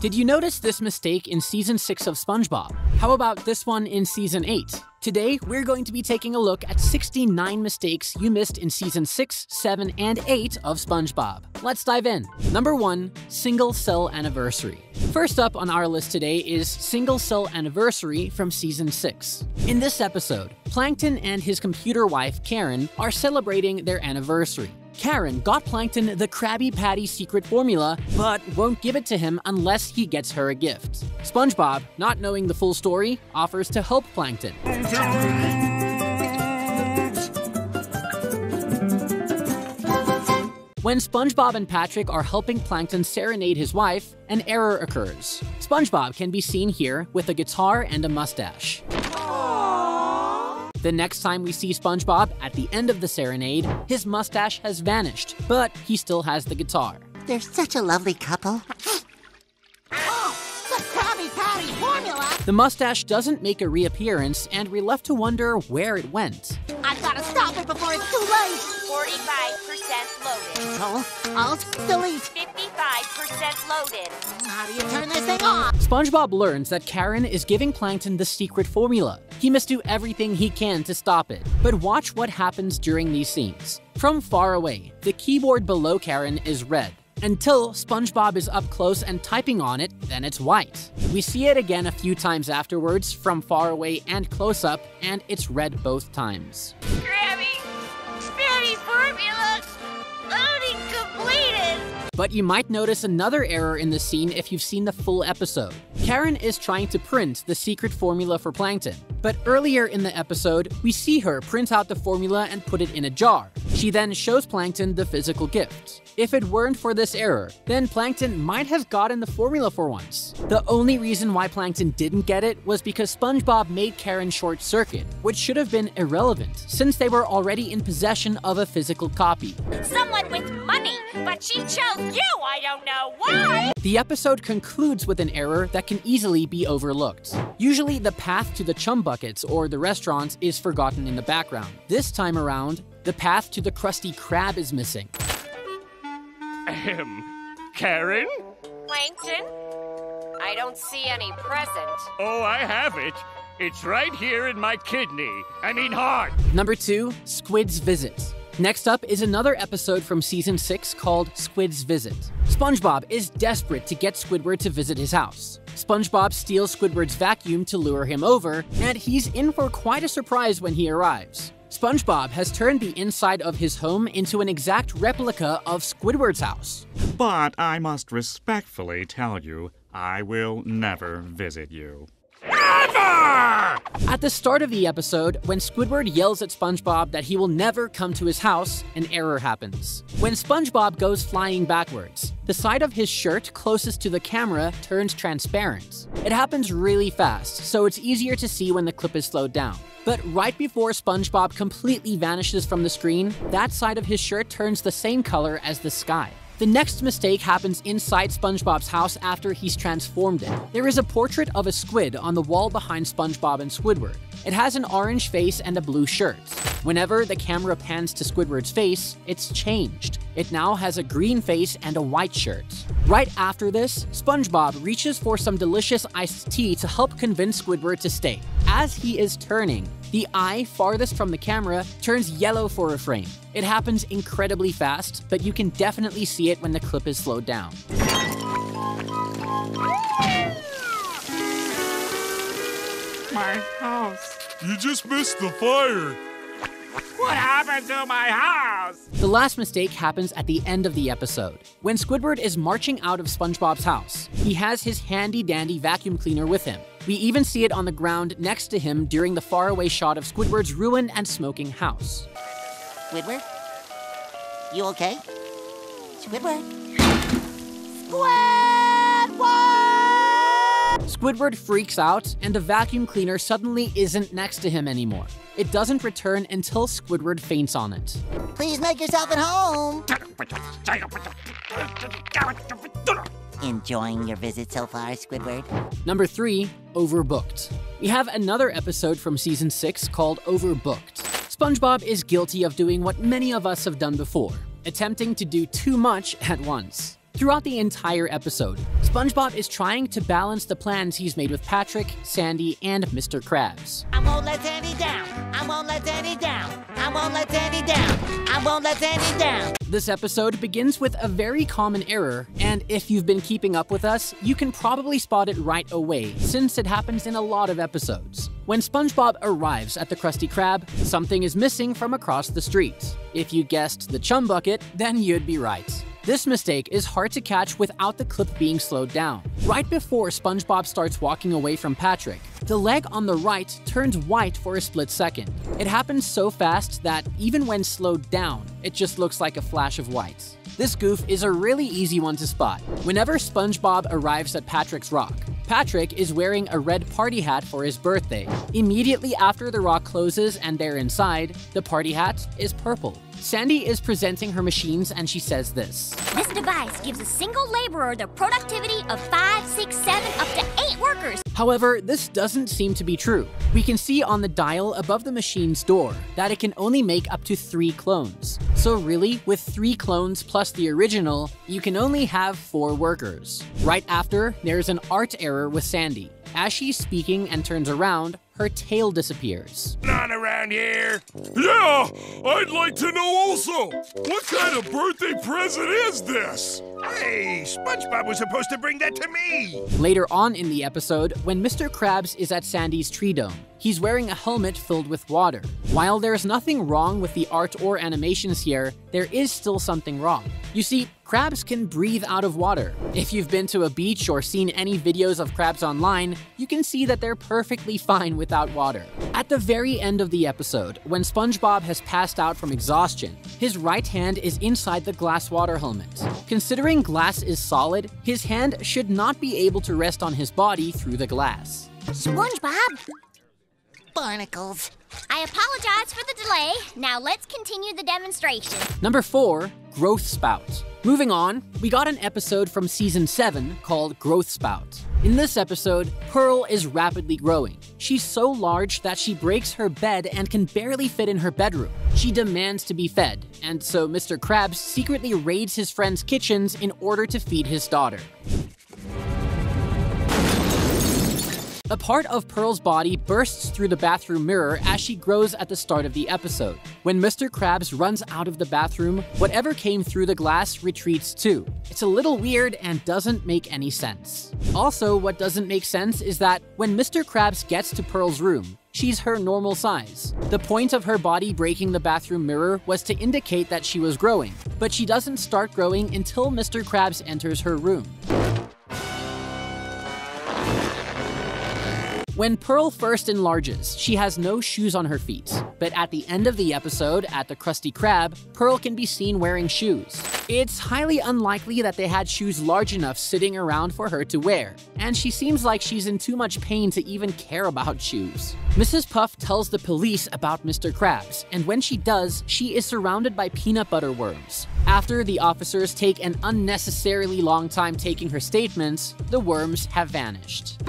Did you notice this mistake in Season 6 of SpongeBob? How about this one in Season 8? Today, we're going to be taking a look at 69 mistakes you missed in Season 6, 7, and 8 of SpongeBob. Let's dive in. Number 1. Single Cell Anniversary. First up on our list today is Single Cell Anniversary from Season 6. In this episode, Plankton and his computer wife, Karen, are celebrating their anniversary. Karen got Plankton the Krabby Patty secret formula, but won't give it to him unless he gets her a gift. SpongeBob, not knowing the full story, offers to help Plankton. When SpongeBob and Patrick are helping Plankton serenade his wife, an error occurs. SpongeBob can be seen here with a guitar and a mustache. The next time we see SpongeBob at the end of the serenade, his mustache has vanished, but he still has the guitar. They're such a lovely couple. Oh, the Krabby Patty formula! The mustache doesn't make a reappearance, and we're left to wonder where it went. I've got to stop it before it's too late! 45% loaded. Alt, delete. 55% loaded. How do you turn this thing off? SpongeBob learns that Karen is giving Plankton the secret formula. He must do everything he can to stop it. But watch what happens during these scenes. From far away, the keyboard below Karen is red. Until SpongeBob is up close and typing on it, then it's white. We see it again a few times afterwards, from far away and close up, and it's red both times. Krabby Patty formula loading completed. But you might notice another error in the scene if you've seen the full episode. Karen is trying to print the secret formula for Plankton, but earlier in the episode, we see her print out the formula and put it in a jar. She then shows Plankton the physical gift. If it weren't for this error, then Plankton might have gotten the formula for once. The only reason why Plankton didn't get it was because SpongeBob made Karen short-circuit, which should have been irrelevant, since they were already in possession of a physical copy. Someone with money, but she chose you, I don't know why! The episode concludes with an error that can easily be overlooked. Usually the path to the chum buckets or the restaurants is forgotten in the background. This time around, the path to the Krusty Krab is missing. Karen? Plankton? I don't see any present. Oh, I have it. It's right here in my heart. Number 2, Squid's Visit. Next up is another episode from Season 6 called Squid's Visit. SpongeBob is desperate to get Squidward to visit his house. SpongeBob steals Squidward's vacuum to lure him over, and he's in for quite a surprise when he arrives. SpongeBob has turned the inside of his home into an exact replica of Squidward's house. But I must respectfully tell you, I will never visit you. At the start of the episode, when Squidward yells at SpongeBob that he will never come to his house, an error happens. When SpongeBob goes flying backwards, the side of his shirt closest to the camera turns transparent. It happens really fast, so it's easier to see when the clip is slowed down. But right before SpongeBob completely vanishes from the screen, that side of his shirt turns the same color as the sky. The next mistake happens inside SpongeBob's house after he's transformed it. There is a portrait of a squid on the wall behind SpongeBob and Squidward. It has an orange face and a blue shirt. Whenever the camera pans to Squidward's face, it's changed. It now has a green face and a white shirt. Right after this, SpongeBob reaches for some delicious iced tea to help convince Squidward to stay. As he is turning, the eye farthest from the camera turns yellow for a frame. It happens incredibly fast, but you can definitely see it when the clip is slowed down. My house. You just missed the fire. What happened to my house? The last mistake happens at the end of the episode. When Squidward is marching out of SpongeBob's house, he has his handy-dandy vacuum cleaner with him. We even see it on the ground next to him during the faraway shot of Squidward's ruined and smoking house. Squidward? You okay? Squidward? Squidward freaks out, and the vacuum cleaner suddenly isn't next to him anymore. It doesn't return until Squidward faints on it. Please make yourself at home. Enjoying your visit so far, Squidward? Number 3, Overbooked. We have another episode from Season 6 called Overbooked. SpongeBob is guilty of doing what many of us have done before, attempting to do too much at once. Throughout the entire episode, SpongeBob is trying to balance the plans he's made with Patrick, Sandy, and Mr. Krabs. I won't let Sandy down. I won't let Sandy down. I won't let Sandy down. I won't let Sandy down. This episode begins with a very common error, and if you've been keeping up with us, you can probably spot it right away, since it happens in a lot of episodes. When SpongeBob arrives at the Krusty Krab, something is missing from across the street. If you guessed the chum bucket, then you'd be right. This mistake is hard to catch without the clip being slowed down. Right before SpongeBob starts walking away from Patrick, the leg on the right turns white for a split second. It happens so fast that even when slowed down, it just looks like a flash of white. This goof is a really easy one to spot. Whenever SpongeBob arrives at Patrick's rock, Patrick is wearing a red party hat for his birthday. Immediately after the rock closes and they're inside, the party hat is purple. Sandy is presenting her machines and she says this. This device gives a single laborer the productivity of 5, 6, 7, up to 8 workers. However, this doesn't seem to be true. We can see on the dial above the machine's door that it can only make up to 3 clones. So really, with 3 clones plus the original, you can only have 4 workers. Right after, there's an art error with Sandy. As she's speaking and turns around, her tail disappears. Not around here. Yeah, I'd like to know also. What kind of birthday present is this? Hey, SpongeBob was supposed to bring that to me. Later on in the episode, when Mr. Krabs is at Sandy's tree dome, he's wearing a helmet filled with water. While there's nothing wrong with the art or animations here, there is still something wrong. You see, crabs can breathe out of water. If you've been to a beach or seen any videos of crabs online, you can see that they're perfectly fine without water. At the very end of the episode, when SpongeBob has passed out from exhaustion, his right hand is inside the glass water helmet. Considering glass is solid, his hand should not be able to rest on his body through the glass. SpongeBob, Barnacles. I apologize for the delay. Now let's continue the demonstration. Number 4, Growth Spout. Moving on, we got an episode from Season 7 called Growth Spout. In this episode, Pearl is rapidly growing. She's so large that she breaks her bed and can barely fit in her bedroom. She demands to be fed, and so Mr. Krabs secretly raids his friends' kitchens in order to feed his daughter. A part of Pearl's body bursts through the bathroom mirror as she grows at the start of the episode. When Mr. Krabs runs out of the bathroom, whatever came through the glass retreats too. It's a little weird and doesn't make any sense. Also, what doesn't make sense is that when Mr. Krabs gets to Pearl's room, she's her normal size. The point of her body breaking the bathroom mirror was to indicate that she was growing, but she doesn't start growing until Mr. Krabs enters her room. When Pearl first enlarges, she has no shoes on her feet. But at the end of the episode, at the Krusty Krab, Pearl can be seen wearing shoes. It's highly unlikely that they had shoes large enough sitting around for her to wear, and she seems like she's in too much pain to even care about shoes. Mrs. Puff tells the police about Mr. Krabs, and when she does, she is surrounded by peanut butter worms. After the officers take an unnecessarily long time taking her statements, the worms have vanished.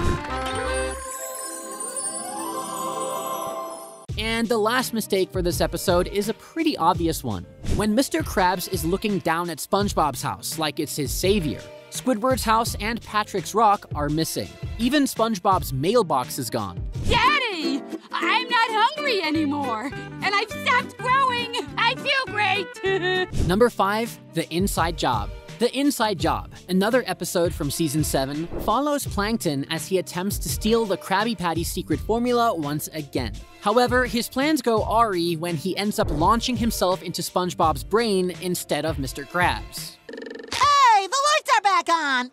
And the last mistake for this episode is a pretty obvious one. When Mr. Krabs is looking down at SpongeBob's house like it's his savior, Squidward's house and Patrick's rock are missing. Even SpongeBob's mailbox is gone. Daddy! I'm not hungry anymore, and I've stopped growing! I feel great! Number 5, The Inside Job. The Inside Job, another episode from Season 7, follows Plankton as he attempts to steal the Krabby Patty secret formula once again. However, his plans go awry when he ends up launching himself into SpongeBob's brain instead of Mr. Krabs. Hey, the lights are back on!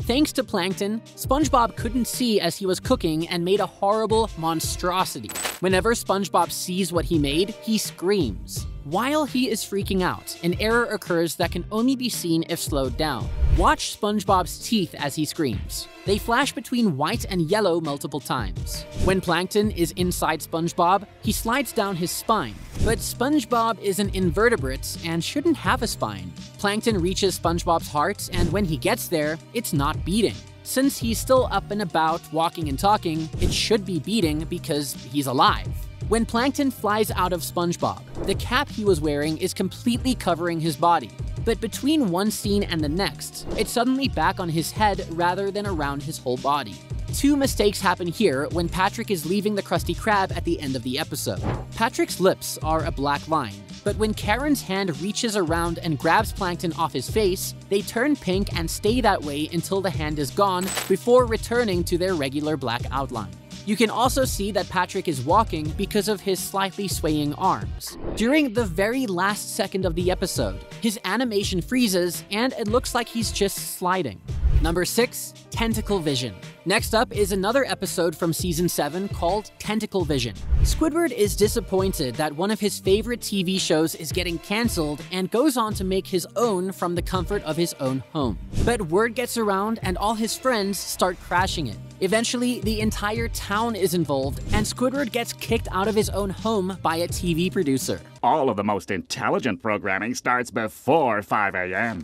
Thanks to Plankton, SpongeBob couldn't see as he was cooking and made a horrible monstrosity. Whenever SpongeBob sees what he made, he screams. While he is freaking out, an error occurs that can only be seen if slowed down. Watch SpongeBob's teeth as he screams. They flash between white and yellow multiple times. When Plankton is inside SpongeBob, he slides down his spine. But SpongeBob is an invertebrate and shouldn't have a spine. Plankton reaches SpongeBob's heart, and when he gets there, it's not beating. Since he's still up and about, walking and talking, it should be beating because he's alive. When Plankton flies out of SpongeBob, the cap he was wearing is completely covering his body. But between one scene and the next, it's suddenly back on his head rather than around his whole body. Two mistakes happen here when Patrick is leaving the Krusty Krab at the end of the episode. Patrick's lips are a black line, but when Karen's hand reaches around and grabs Plankton off his face, they turn pink and stay that way until the hand is gone before returning to their regular black outline. You can also see that Patrick is walking because of his slightly swaying arms. During the very last second of the episode, his animation freezes and it looks like he's just sliding. Number 6, Tentacle Vision. Next up is another episode from Season 7 called Tentacle Vision. Squidward is disappointed that one of his favorite TV shows is getting cancelled and goes on to make his own from the comfort of his own home. But word gets around and all his friends start crashing it. Eventually, the entire town is involved and Squidward gets kicked out of his own home by a TV producer. All of the most intelligent programming starts before 5 a.m.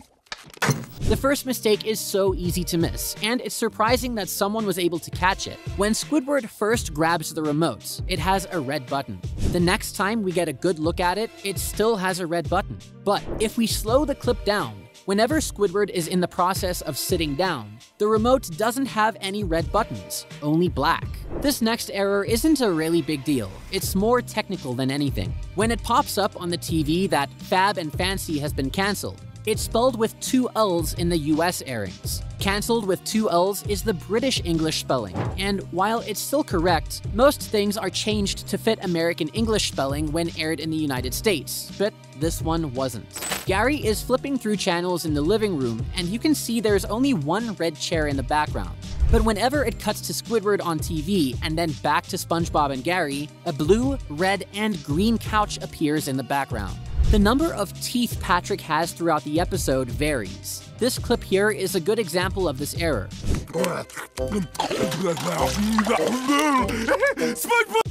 The first mistake is so easy to miss, and it's surprising that someone was able to catch it. When Squidward first grabs the remote, it has a red button. The next time we get a good look at it, it still has a red button. But if we slow the clip down, whenever Squidward is in the process of sitting down, the remote doesn't have any red buttons, only black. This next error isn't a really big deal. It's more technical than anything. When it pops up on the TV that Fab and Fancy has been cancelled, it's spelled with 2 L's in the US airings. Cancelled with 2 L's is the British English spelling, and while it's still correct, most things are changed to fit American English spelling when aired in the United States, but this one wasn't. Gary is flipping through channels in the living room, and you can see there's only one red chair in the background. But whenever it cuts to Squidward on TV and then back to SpongeBob and Gary, a blue, red, and green couch appears in the background. The number of teeth Patrick has throughout the episode varies. This clip here is a good example of this error.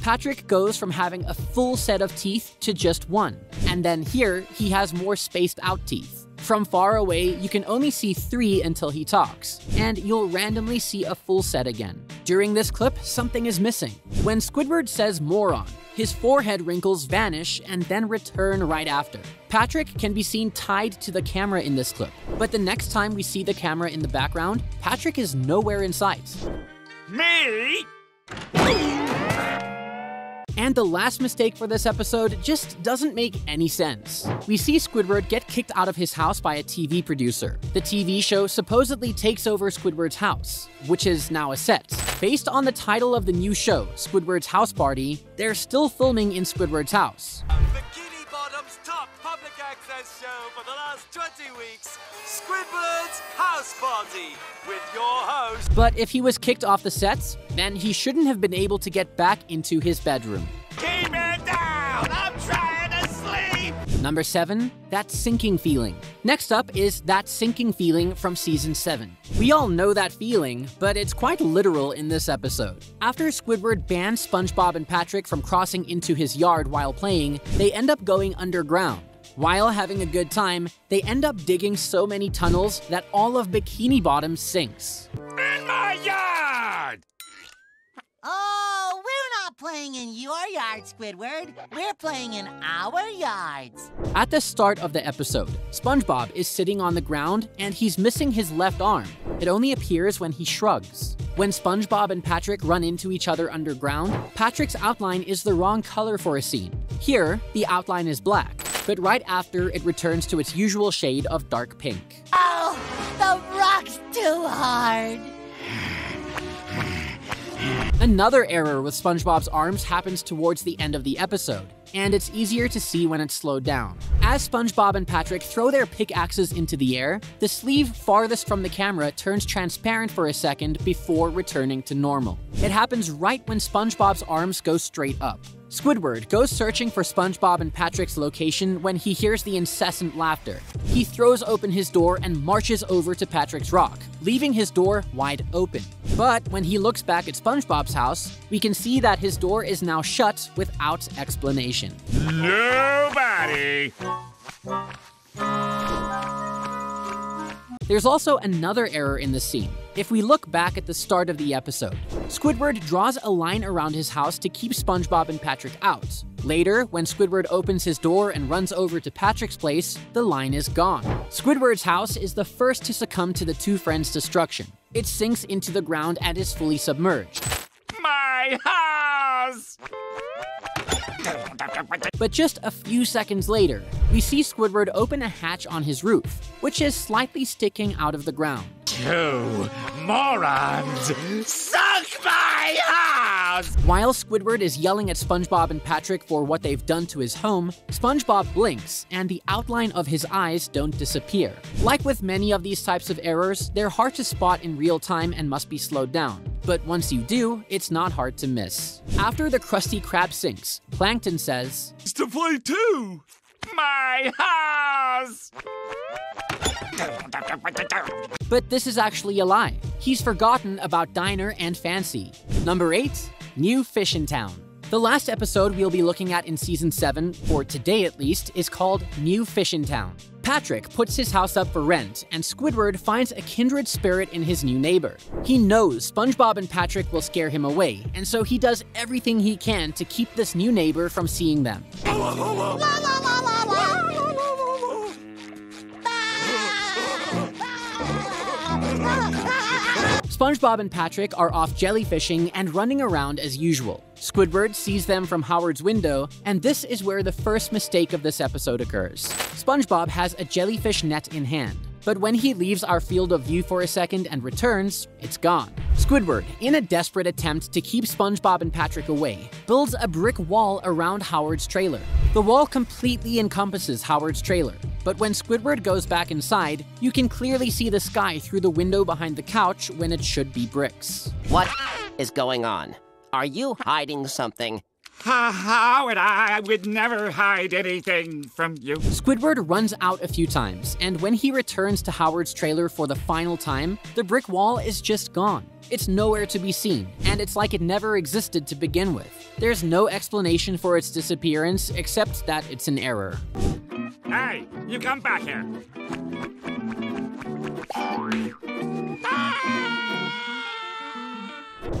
Patrick goes from having a full set of teeth to just one, and then here he has more spaced out teeth. From far away, you can only see 3 until he talks, and you'll randomly see a full set again. During this clip, something is missing. When Squidward says moron, his forehead wrinkles vanish and then return right after. Patrick can be seen tied to the camera in this clip, but the next time we see the camera in the background, Patrick is nowhere in sight. Me? And the last mistake for this episode just doesn't make any sense. We see Squidward get kicked out of his house by a TV producer. The TV show supposedly takes over Squidward's house, which is now a set. Based on the title of the new show, Squidward's House Party, they're still filming in Squidward's house. Bikini Bottom's top public access show for the last 20 weeks, Squidward's House Party, with your host. But if he was kicked off the sets, then he shouldn't have been able to get back into his bedroom. Keep it down! I'm trying to sleep! Number 7, That Sinking Feeling. Next up is That Sinking Feeling from Season 7. We all know that feeling, but it's quite literal in this episode. After Squidward bans SpongeBob and Patrick from crossing into his yard while playing, they end up going underground. While having a good time, they end up digging so many tunnels that all of Bikini Bottom sinks. In my yard! Oh, we're not playing in your yard, Squidward. We're playing in our yards. At the start of the episode, SpongeBob is sitting on the ground and he's missing his left arm. It only appears when he shrugs. When SpongeBob and Patrick run into each other underground, Patrick's outline is the wrong color for a scene. Here, the outline is black, but right after it returns to its usual shade of dark pink. Oh, the rock's too hard. Another error with SpongeBob's arms happens towards the end of the episode, and it's easier to see when it's slowed down. As SpongeBob and Patrick throw their pickaxes into the air, the sleeve farthest from the camera turns transparent for a second before returning to normal. It happens right when SpongeBob's arms go straight up. Squidward goes searching for SpongeBob and Patrick's location when he hears the incessant laughter. He throws open his door and marches over to Patrick's rock, leaving his door wide open. But when he looks back at SpongeBob's house, we can see that his door is now shut without explanation. Nobody! There's also another error in the scene. If we look back at the start of the episode, Squidward draws a line around his house to keep SpongeBob and Patrick out. Later, when Squidward opens his door and runs over to Patrick's place, the line is gone. Squidward's house is the first to succumb to the two friends' destruction. It sinks into the ground and is fully submerged. My house! But just a few seconds later, we see Squidward open a hatch on his roof, which is slightly sticking out of the ground. You morons! Suck my house! While Squidward is yelling at SpongeBob and Patrick for what they've done to his home, SpongeBob blinks and the outline of his eyes don't disappear. Like with many of these types of errors, they're hard to spot in real time and must be slowed down. But once you do, it's not hard to miss. After the Krusty Krab sinks, Plankton says, It's to play too! My house! But this is actually a lie. He's forgotten about Diner and Fancy. Number 8, New Fish in Town. The last episode we'll be looking at in Season 7, for today at least, is called New Fish in Town. Patrick puts his house up for rent, and Squidward finds a kindred spirit in his new neighbor. He knows SpongeBob and Patrick will scare him away, and so he does everything he can to keep this new neighbor from seeing them. SpongeBob and Patrick are off jellyfishing and running around as usual. Squidward sees them from Howard's window, and this is where the first mistake of this episode occurs. SpongeBob has a jellyfish net in hand, but when he leaves our field of view for a second and returns, it's gone. Squidward, in a desperate attempt to keep SpongeBob and Patrick away, builds a brick wall around Howard's trailer. The wall completely encompasses Howard's trailer, but when Squidward goes back inside, you can clearly see the sky through the window behind the couch when it should be bricks. What is going on? Are you hiding something? Howard, I would never hide anything from you. Squidward runs out a few times, and when he returns to Howard's trailer for the final time, the brick wall is just gone. It's nowhere to be seen, and it's like it never existed to begin with. There's no explanation for its disappearance, except that it's an error. Hey, you come back here.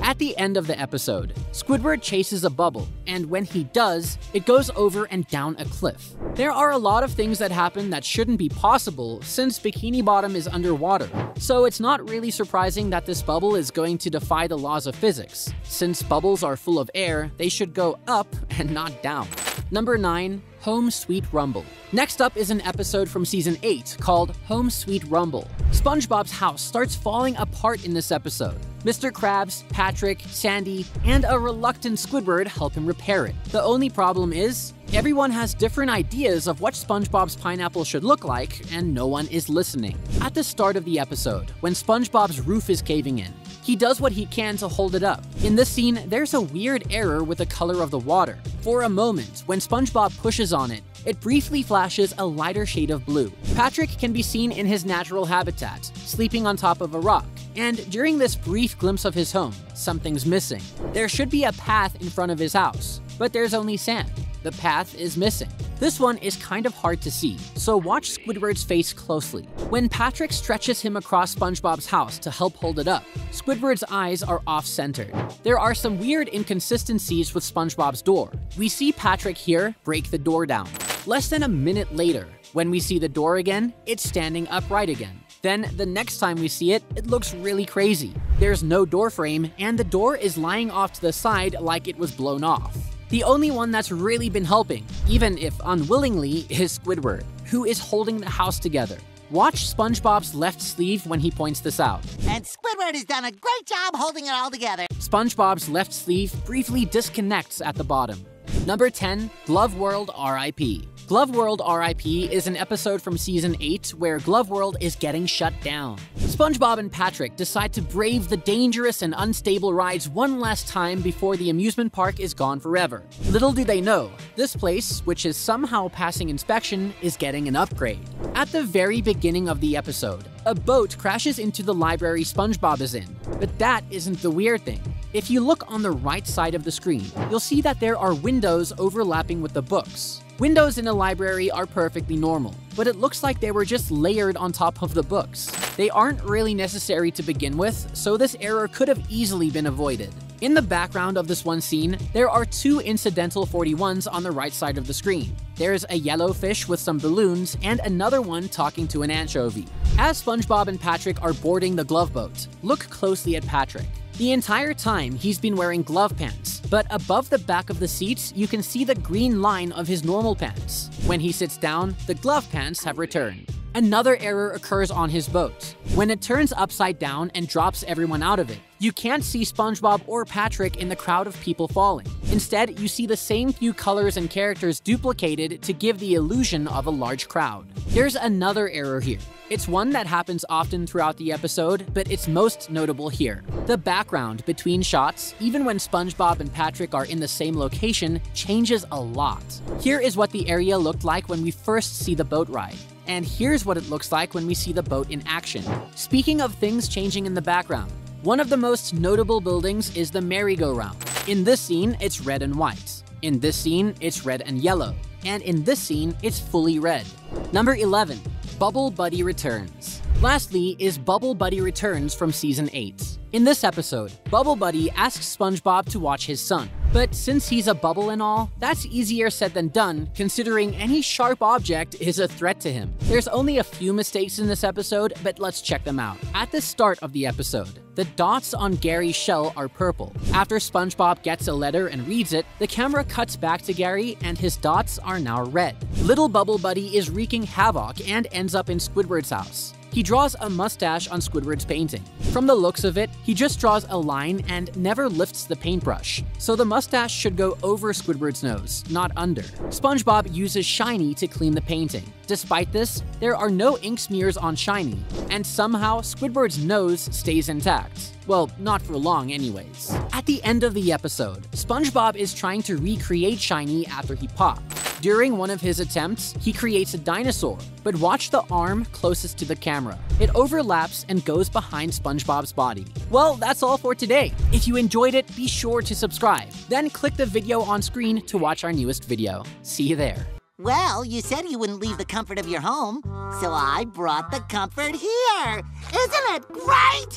At the end of the episode, Squidward chases a bubble, and when he does, it goes over and down a cliff. There are a lot of things that happen that shouldn't be possible since Bikini Bottom is underwater, so it's not really surprising that this bubble is going to defy the laws of physics. Since bubbles are full of air, they should go up and not down. Number 9, Home Sweet Rumble. Next up is an episode from Season 8 called Home Sweet Rumble. SpongeBob's house starts falling apart in this episode. Mr. Krabs, Patrick, Sandy, and a reluctant Squidward help him repair it. The only problem is, everyone has different ideas of what SpongeBob's pineapple should look like, and no one is listening. At the start of the episode, when SpongeBob's roof is caving in, he does what he can to hold it up. In this scene, there's a weird error with the color of the water. For a moment, when SpongeBob pushes on it, it briefly flashes a lighter shade of blue. Patrick can be seen in his natural habitat, sleeping on top of a rock. And during this brief glimpse of his home, something's missing. There should be a path in front of his house, but there's only sand. The path is missing. This one is kind of hard to see, so watch Squidward's face closely. When Patrick stretches him across SpongeBob's house to help hold it up, Squidward's eyes are off-centered. There are some weird inconsistencies with SpongeBob's door. We see Patrick here break the door down. Less than a minute later, when we see the door again, it's standing upright again. Then, the next time we see it, it looks really crazy. There's no door frame, and the door is lying off to the side like it was blown off. The only one that's really been helping, even if unwillingly, is Squidward, who is holding the house together. Watch SpongeBob's left sleeve when he points this out. And Squidward has done a great job holding it all together. SpongeBob's left sleeve briefly disconnects at the bottom. Number 10, Glove World R.I.P. Glove World R.I.P. is an episode from Season 8 where Glove World is getting shut down. SpongeBob and Patrick decide to brave the dangerous and unstable rides one last time before the amusement park is gone forever. Little do they know, this place, which is somehow passing inspection, is getting an upgrade. At the very beginning of the episode, a boat crashes into the library SpongeBob is in. But that isn't the weird thing. If you look on the right side of the screen, you'll see that there are windows overlapping with the books. Windows in a library are perfectly normal, but it looks like they were just layered on top of the books. They aren't really necessary to begin with, so this error could have easily been avoided. In the background of this one scene, there are two incidental 41s on the right side of the screen. There's a yellow fish with some balloons and another one talking to an anchovy. As SpongeBob and Patrick are boarding the glove boat, look closely at Patrick. The entire time, he's been wearing glove pants, but above the back of the seats, you can see the green line of his normal pants. When he sits down, the glove pants have returned. Another error occurs on his boat. When it turns upside down and drops everyone out of it, you can't see SpongeBob or Patrick in the crowd of people falling. Instead, you see the same few colors and characters duplicated to give the illusion of a large crowd. There's another error here. It's one that happens often throughout the episode, but it's most notable here. The background between shots, even when SpongeBob and Patrick are in the same location, changes a lot. Here is what the area looked like when we first see the boat ride. And here's what it looks like when we see the boat in action. Speaking of things changing in the background, one of the most notable buildings is the merry-go-round. In this scene, it's red and white. In this scene, it's red and yellow. And in this scene, it's fully red. Number 11. Bubble Buddy Returns. Lastly is Bubble Buddy Returns from Season 8. In this episode, Bubble Buddy asks SpongeBob to watch his son. But since he's a bubble and all, that's easier said than done, considering any sharp object is a threat to him. There's only a few mistakes in this episode, but let's check them out. At the start of the episode, the dots on Gary's shell are purple. After SpongeBob gets a letter and reads it, the camera cuts back to Gary and his dots are now red. Little Bubble Buddy is wreaking havoc and ends up in Squidward's house. He draws a mustache on Squidward's painting. From the looks of it, he just draws a line and never lifts the paintbrush, so the mustache should go over Squidward's nose, not under. SpongeBob uses Shiny to clean the painting. Despite this, there are no ink smears on Shiny, and somehow Squidward's nose stays intact. Well, not for long anyways. At the end of the episode, SpongeBob is trying to recreate Shiny after he popped. During one of his attempts, he creates a dinosaur, but watch the arm closest to the camera. It overlaps and goes behind SpongeBob's body. Well, that's all for today. If you enjoyed it, be sure to subscribe. Then click the video on screen to watch our newest video. See you there. Well, you said you wouldn't leave the comfort of your home, so I brought the comfort here. Isn't it great?